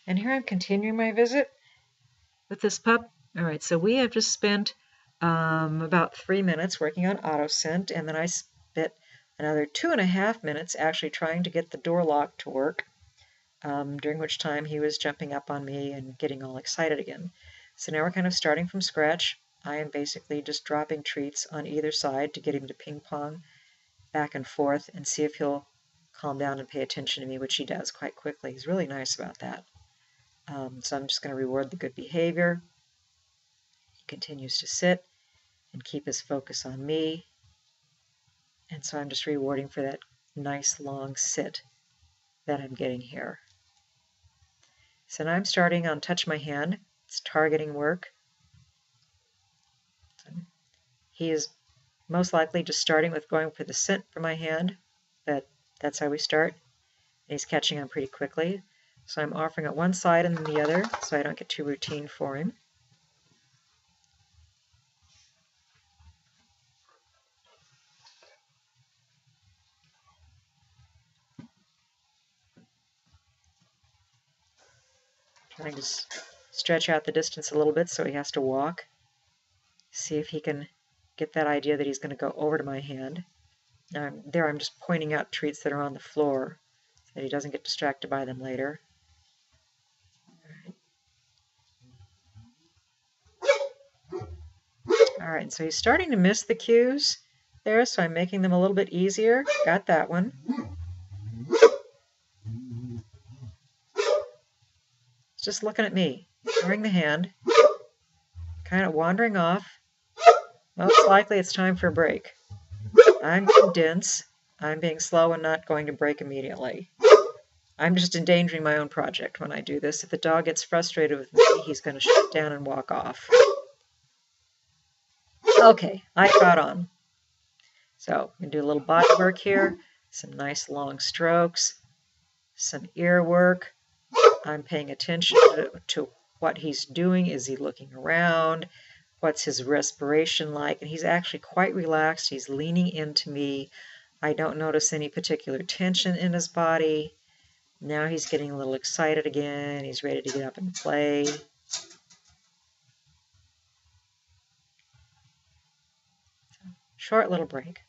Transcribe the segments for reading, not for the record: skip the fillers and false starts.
And here I'm continuing my visit with this pup. All right, so we have just spent about 3 minutes working on AutoScent, and then I spent another 2.5 minutes actually trying to get the door lock to work, during which time he was jumping up on me and getting all excited again. So now we're kind of starting from scratch. I am basically just dropping treats on either side to get him to ping pong back and forth and see if he'll calm down and pay attention to me, which he does quite quickly. He's really nice about that. So I'm just going to reward the good behavior. He continues to sit and keep his focus on me. And so I'm just rewarding for that nice long sit that I'm getting here. So now I'm starting on Touch My Hand. It's targeting work. So he is most likely just starting with going for the scent for my hand, but that's how we start. And he's catching on pretty quickly. So I'm offering it one side and then the other so I don't get too routine for him. Trying to stretch out the distance a little bit so he has to walk. See if he can get that idea that he's going to go over to my hand. Now I'm just pointing out treats that are on the floor so that he doesn't get distracted by them later. All right, so he's starting to miss the cues there, so I'm making them a little bit easier. Got that one. He's just looking at me, ignoring the hand, kind of wandering off. Most likely it's time for a break. I'm being dense. I'm being slow and not going to break immediately. I'm just endangering my own project when I do this. If the dog gets frustrated with me, he's going to shut down and walk off. Okay, I caught on. So I'm going to do a little body work here, some nice long strokes, some ear work. I'm paying attention to what he's doing. Is he looking around? What's his respiration like? And he's actually quite relaxed. He's leaning into me. I don't notice any particular tension in his body. Now he's getting a little excited again. He's ready to get up and play. Short little break.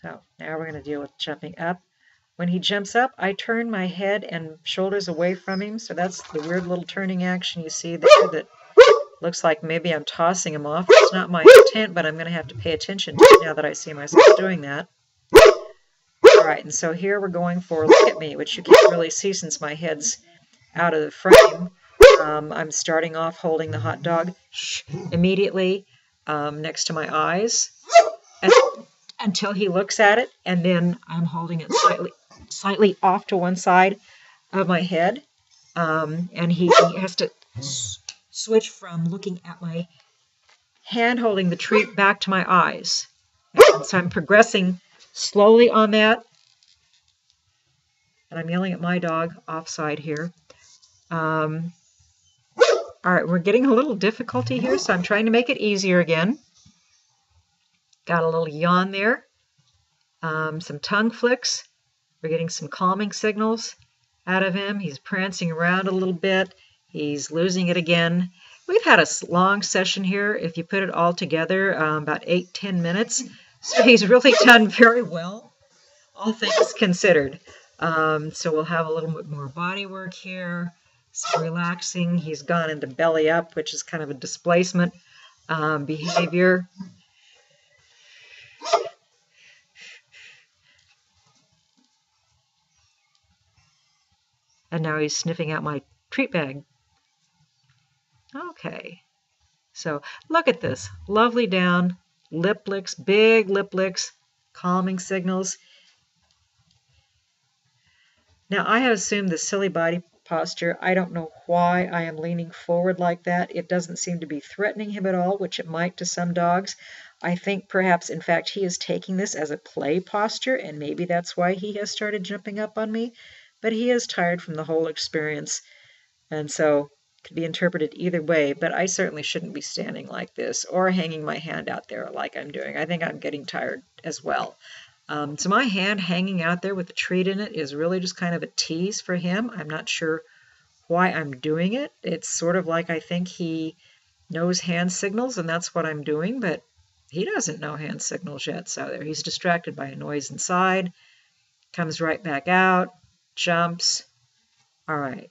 So now we're going to deal with jumping up. When he jumps up, I turn my head and shoulders away from him. So that's the weird little turning action you see there that looks like maybe I'm tossing him off. It's not my intent, but I'm going to have to pay attention to it now that I see myself doing that. All right, and so here we're going for Look at Me, which you can't really see since my head's out of the frame. I'm starting off holding the hot dog immediately next to my eyes until he looks at it, and then I'm holding it slightly off to one side of my head, and he has to switch from looking at my hand holding the treat back to my eyes. And so I'm progressing slowly on that, and I'm yelling at my dog offside here. All right, we're getting a little difficulty here, so I'm trying to make it easier again. Got a little yawn there. Some tongue flicks. We're getting some calming signals out of him. He's prancing around a little bit. He's losing it again. We've had a long session here. If you put it all together, about 8-10 minutes. So he's really done very well, all things considered. So we'll have a little bit more body work here. Some relaxing. He's gone into belly up, which is kind of a displacement behavior. And now he's sniffing out my treat bag. Okay. So look at this. Lovely down, lip licks, big lip licks, calming signals. Now I have assumed the silly body posture. I don't know why I am leaning forward like that. It doesn't seem to be threatening him at all, which it might to some dogs. I think perhaps, in fact, he is taking this as a play posture, and maybe that's why he has started jumping up on me. But he is tired from the whole experience, and so it could be interpreted either way. But I certainly shouldn't be standing like this or hanging my hand out there like I'm doing. I think I'm getting tired as well. So my hand hanging out there with the treat in it is really just kind of a tease for him. I'm not sure why I'm doing it. It's sort of like I think he knows hand signals, and that's what I'm doing, but he doesn't know hand signals yet. So there, he's distracted by a noise inside, comes right back out, jumps. All right.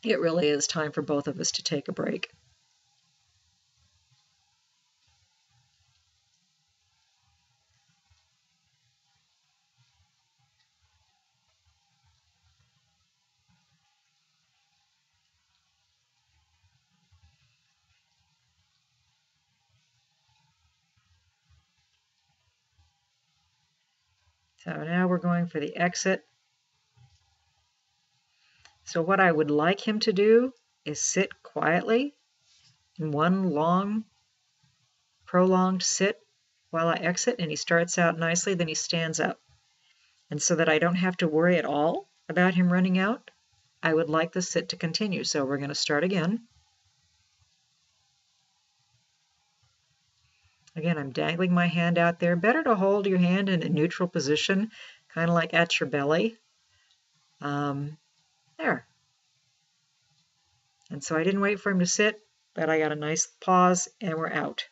It really is time for both of us to take a break. So now we're going for the exit. So what I would like him to do is sit quietly in one long, prolonged sit while I exit, and he starts out nicely, then he stands up. And so that I don't have to worry at all about him running out, I would like the sit to continue. So we're going to start again. Again, I'm dangling my hand out there. Better to hold your hand in a neutral position, kind of like at your belly. There. And so I didn't wait for him to sit, but I got a nice pause, and we're out.